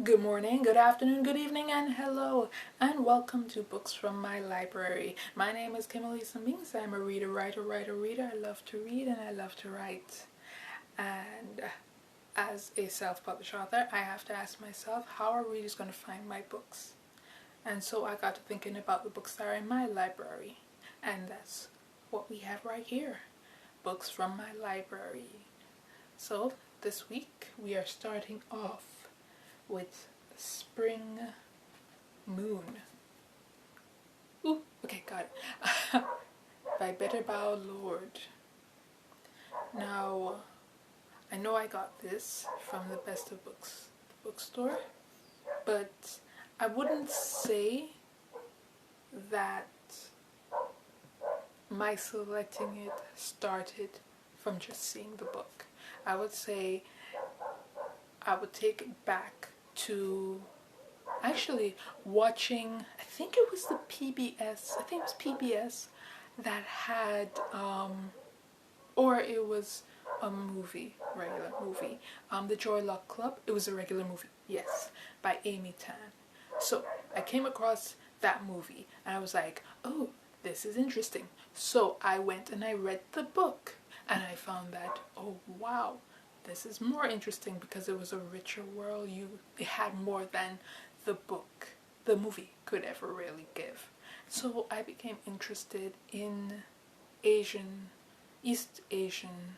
Good morning, good afternoon, good evening, and hello, and welcome to Books from My Library. My name is Kimolisa Mings. I'm a reader, writer. I love to read and I love to write. And as a self-published author, I have to ask myself, how are readers going to find my books? And so I got to thinking about the books that are in my library. And that's what we have right here, Books from My Library. So this week we are starting off with Spring Moon. Ooh, okay, got it. By Better Bow Lord. Now, I know I got this from the Best of Books bookstore, but I wouldn't say that my selecting it started from just seeing the book. I would say I would take it back to actually watching, I think it was the PBS, I think it was PBS that had, or it was a movie, regular movie, The Joy Luck Club. It was a regular movie, yes, by Amy Tan. So I came across that movie and I was like, oh, this is interesting. So I went and I read the book and I found that, oh wow, this is more interesting because it was a richer world. It had more than the book, the movie could ever really give. So I became interested in East Asian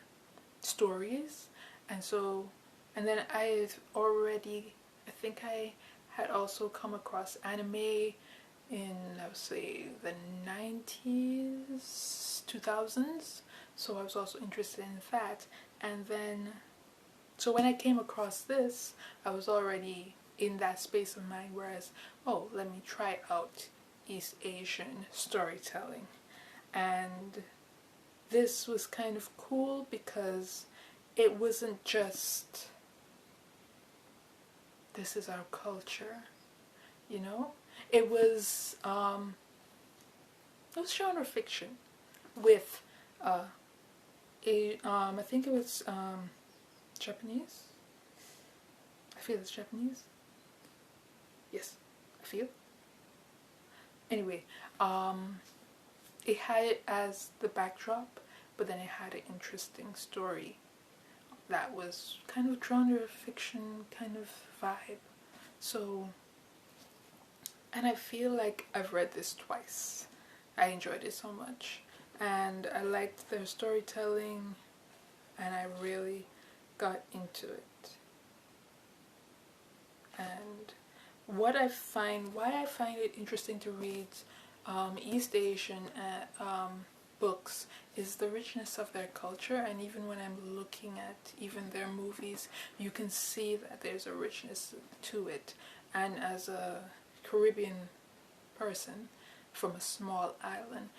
stories, and then I think I had also come across anime in, I would say, the 90s, 2000s, so I was also interested in that. And then, so when I came across this, I was already in that space of mind, whereas, oh, let me try out East Asian storytelling. And this was kind of cool because it wasn't just, this is our culture, you know? It was genre fiction with I think it was Japanese. I feel it's Japanese. Yes, I feel. Anyway, it had it as the backdrop, but then it had an interesting story that was kind of genre fiction kind of vibe. So, and I feel like I've read this twice. I enjoyed it so much, and I liked their storytelling, and I really got into it. And why I find it interesting to read East Asian books is the richness of their culture. And even when I'm looking at even their movies, you can see that there's a richness to it. And as a Caribbean person from a small island,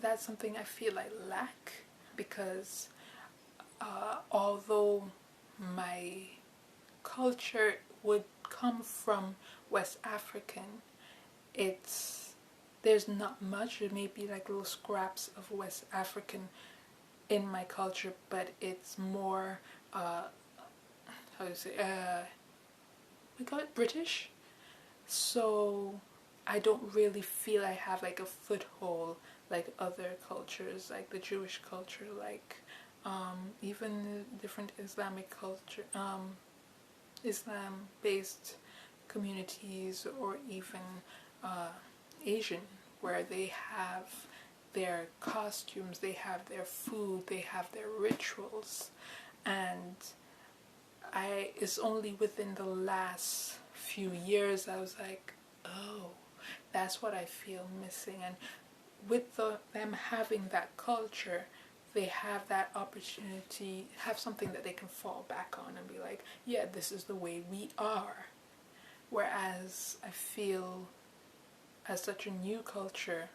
that's something I feel I lack, because although my culture would come from West African, there's not much. It may be like little scraps of West African in my culture, but it's more how do you say, we call it British. So I don't really feel I have like a foothold like other cultures, like the Jewish culture, like even different Islamic culture, Islam-based communities, or even Asian, where they have their costumes, they have their food, they have their rituals. And it's only within the last few years I was like, oh, that's what I feel missing. And with them having that culture, they have that opportunity, have something that they can fall back on and be like, yeah, this is the way we are. Whereas I feel, as such a new culture,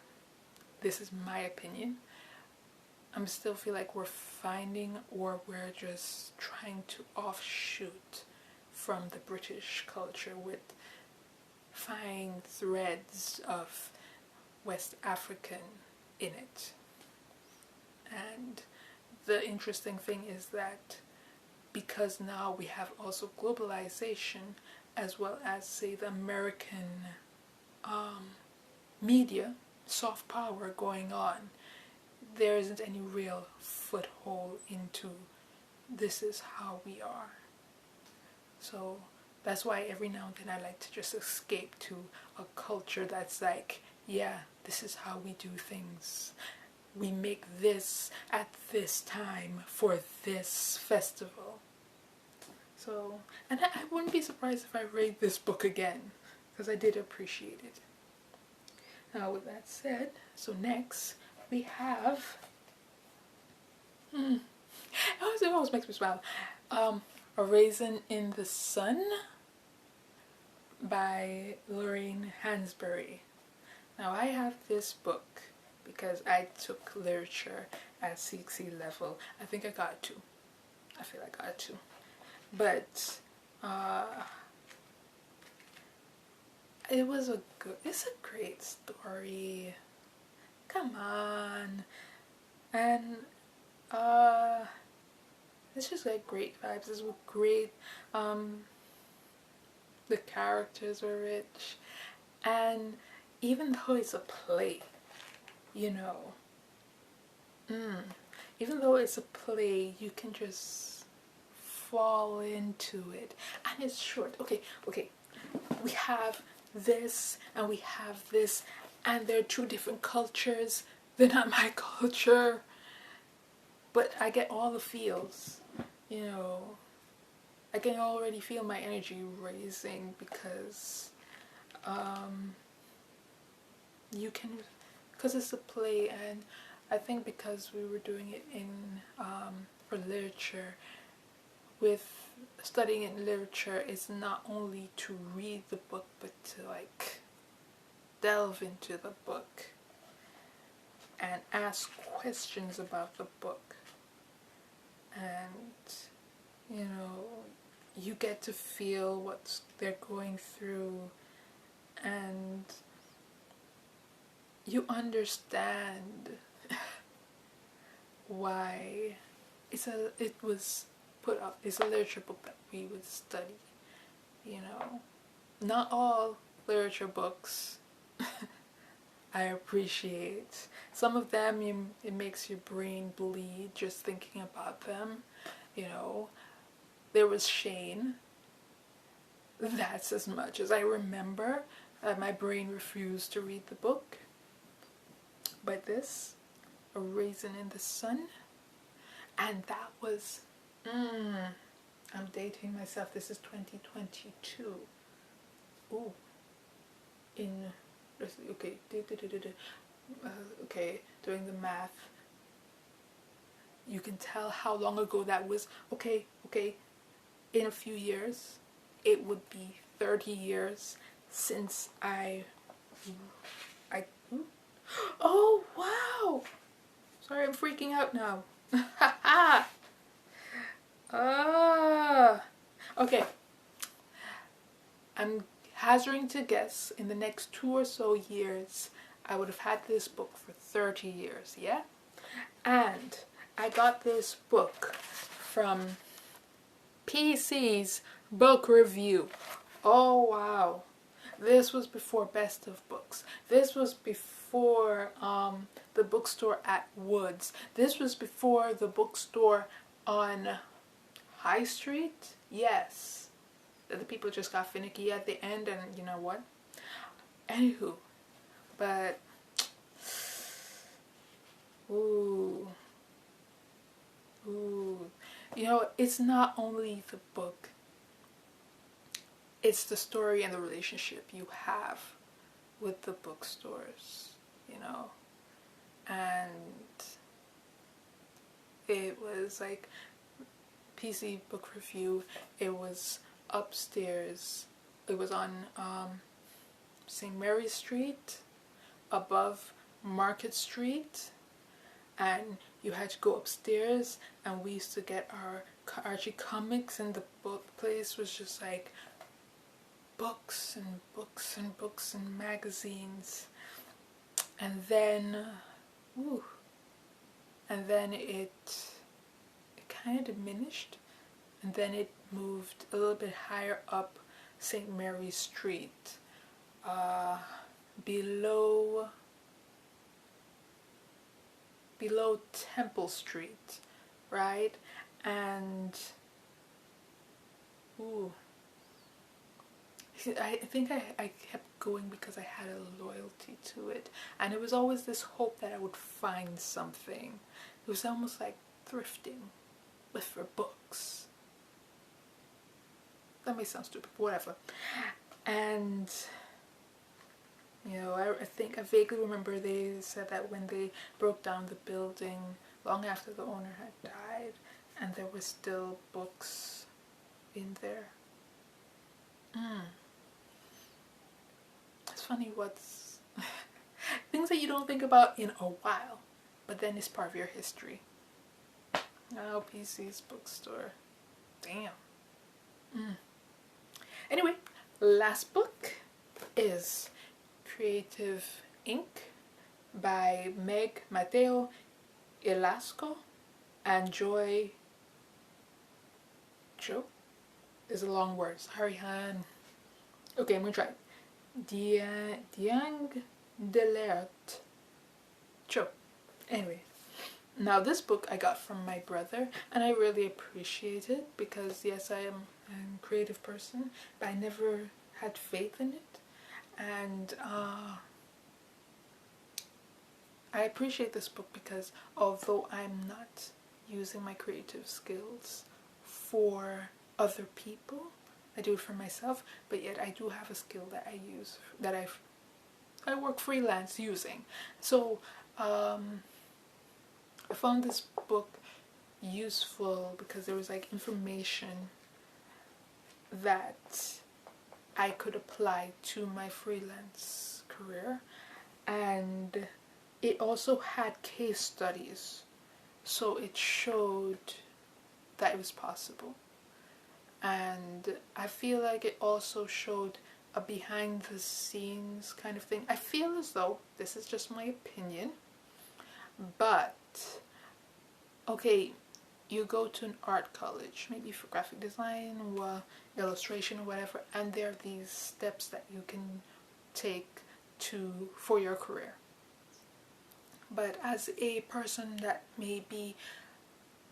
this is my opinion, I still feel like we're finding, or we're just trying to offshoot from the British culture with fine threads of West African in it. And the interesting thing is that because now we have also globalization, as well as, say, the American media, soft power going on, there isn't any real foothold into this is how we are. So that's why every now and then I like to just escape to a culture that's like, yeah, this is how we do things. We make this at this time for this festival. So, and I wouldn't be surprised if I read this book again, because I did appreciate it. Now with that said, so next we have, it always makes me smile, A Raisin in the Sun by Lorraine Hansberry. Now I have this book because I took literature at CXC level. I think I got to. I feel I got to. But it's a great story. Come on. And it's just like great vibes. It's great. The characters are rich, and even though it's a play, you know, even though it's a play, you can just fall into it, and it's short. Okay, we have this and we have this, and they're two different cultures. They're not my culture, but I get all the feels, you know. I can already feel my energy raising because because it's a play, and I think because we were doing it in for literature, with studying in literature, it's not only to read the book but to like delve into the book and ask questions about the book, and you know, you get to feel what they're going through, and you understand why it was put up. It's a literature book that we would study, you know. Not all literature books I appreciate. Some of them it makes your brain bleed just thinking about them, you know. There was Shane. That's as much as I remember. My brain refused to read the book. But this, A Raisin in the Sun, and that was, I'm dating myself, this is 2022. Ooh. Okay, okay, doing the math. You can tell how long ago that was. Okay, in a few years, it would be 30 years since oh wow! Sorry, I'm freaking out now. Okay. I'm hazarding to guess in the next 2 or so years, I would have had this book for 30 years, yeah? And I got this book from PC's book review. Oh wow. This was before Best of Books. This was before the bookstore at Woods. This was before the bookstore on High Street. Yes. The people just got finicky at the end, and you know what? Anywho, but ooh, you know, it's not only the book, it's the story and the relationship you have with the bookstores, you know. And it was like PC book review, it was upstairs, it was on St. Mary Street above Market Street, and you had to go upstairs, and we used to get our Archie comics, and the book place was just like books and books and books and magazines. And then it kind of diminished, and then it moved a little bit higher up St. Mary Street, below Temple Street, right? And ooh, I think I kept going because I had a loyalty to it, and it was always this hope that I would find something. It was almost like thrifting, but for books. That may sound stupid, but whatever. And you know, I vaguely remember they said that when they broke down the building long after the owner had died, and there were still books in there. It's funny what's things that you don't think about in a while, but then it's part of your history. Oh, PC's bookstore. Damn. Anyway, last book is Creative Ink by Meg Mateo Elasco and Joe is a long word. Sorry, hun. Okay, I'm gonna try. Diang Delert Cho. Anyway, now this book I got from my brother, and I really appreciate it because yes, I am a creative person, but I never had faith in it, and I appreciate this book because although I'm not using my creative skills for other people, I do it for myself, but yet I do have a skill that I use, that I work freelance using. So I found this book useful because there was like information that I could apply to my freelance career, and it also had case studies, so it showed that it was possible. And I feel like it also showed a behind the scenes kind of thing. I feel as though, this is just my opinion, but okay, you go to an art college, maybe for graphic design or illustration or whatever, and there are these steps that you can take for your career. But as a person that maybe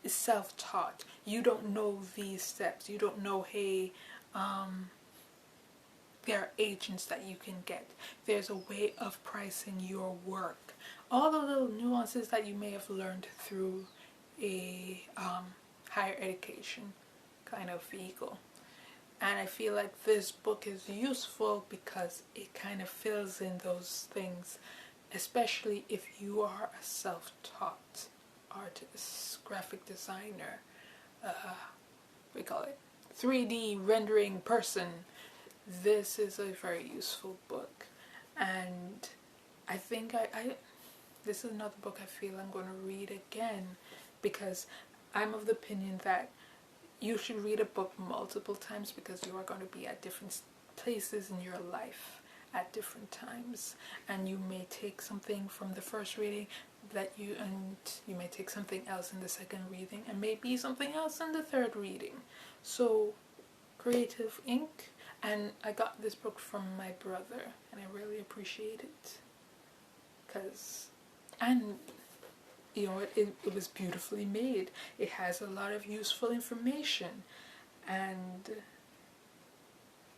is self-taught, you don't know these steps. You don't know, hey, there are agents that you can get. There's a way of pricing your work. All the little nuances that you may have learned through a higher education kind of vehicle. And I feel like this book is useful because it kind of fills in those things, especially if you are a self-taught artist, graphic designer, we call it 3D rendering person. This is a very useful book, and I think this is another book I feel I'm going to read again, because I'm of the opinion that you should read a book multiple times because you are going to be at different places in your life at different times, and you may take something from the first reading and you may take something else in the second reading, and maybe something else in the third reading. So Creative Ink, and I got this book from my brother, and I really appreciate it and you know, it was beautifully made. It has a lot of useful information, and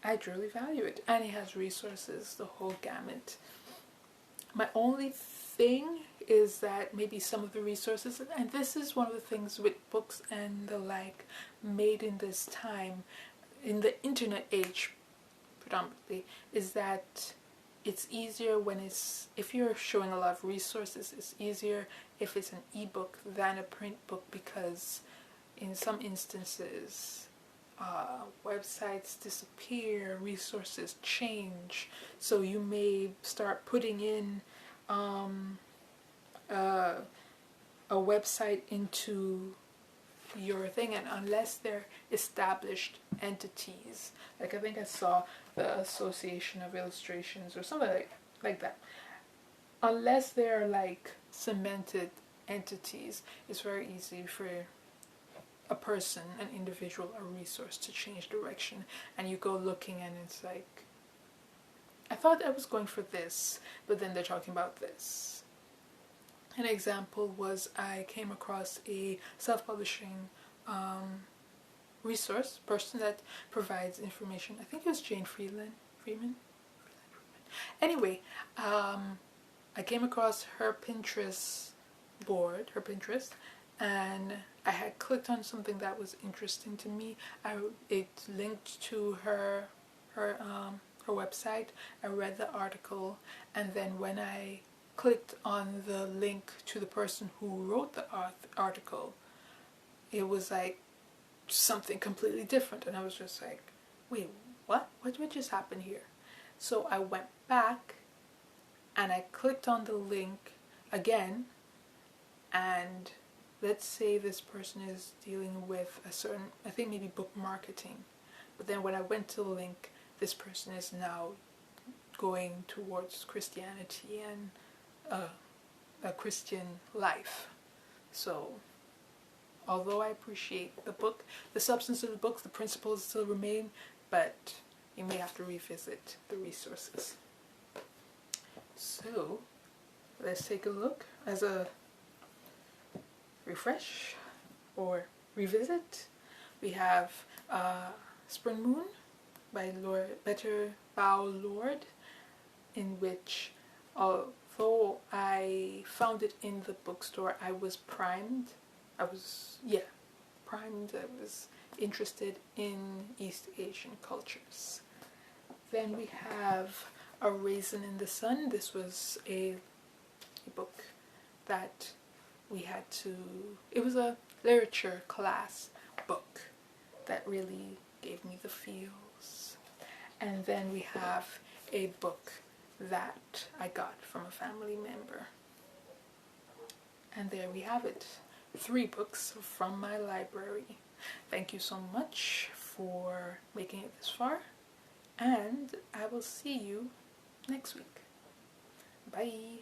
I truly value it. And it has resources, the whole gamut. My only thing is that maybe some of the resources, and this is one of the things with books and the like made in this time, in the internet age predominantly, is that it's easier if you're showing a lot of resources, it's easier if it's an ebook than a print book, because in some instances websites disappear, resources change, so you may start putting in a website into your thing, and unless they're established entities, like I think I saw the Association of Illustrations or something like that, unless they're like cemented entities, it's very easy for a person, an individual, a resource to change direction, and you go looking and it's like, I thought I was going for this, but then they're talking about this. An example was I came across a self-publishing resource person that provides information. I think it was Jane Freeman. Anyway, I came across her Pinterest board, and I had clicked on something that was interesting to me. It linked to her website. I read the article, and then when I clicked on the link to the person who wrote the article, it was like something completely different, and I was just like, wait, what just happened here? So I went back and I clicked on the link again, and let's say this person is dealing with a certain, I think maybe book marketing, but then when I went to the link, this person is now going towards Christianity and a Christian life. So although I appreciate the book, the substance of the book, the principles still remain, but you may have to revisit the resources. So let's take a look as a refresh or revisit. We have Spring Moon by Better Bow Lord, in which, although I found it in the bookstore, I was primed. I was interested in East Asian cultures. Then we have A Raisin in the Sun. This was a book that we had to, it was a literature class book that really gave me the feels. And then we have a book that I got from a family member. And there we have it. 3 books from my library. Thank you so much for making it this far, and I will see you next week. Bye.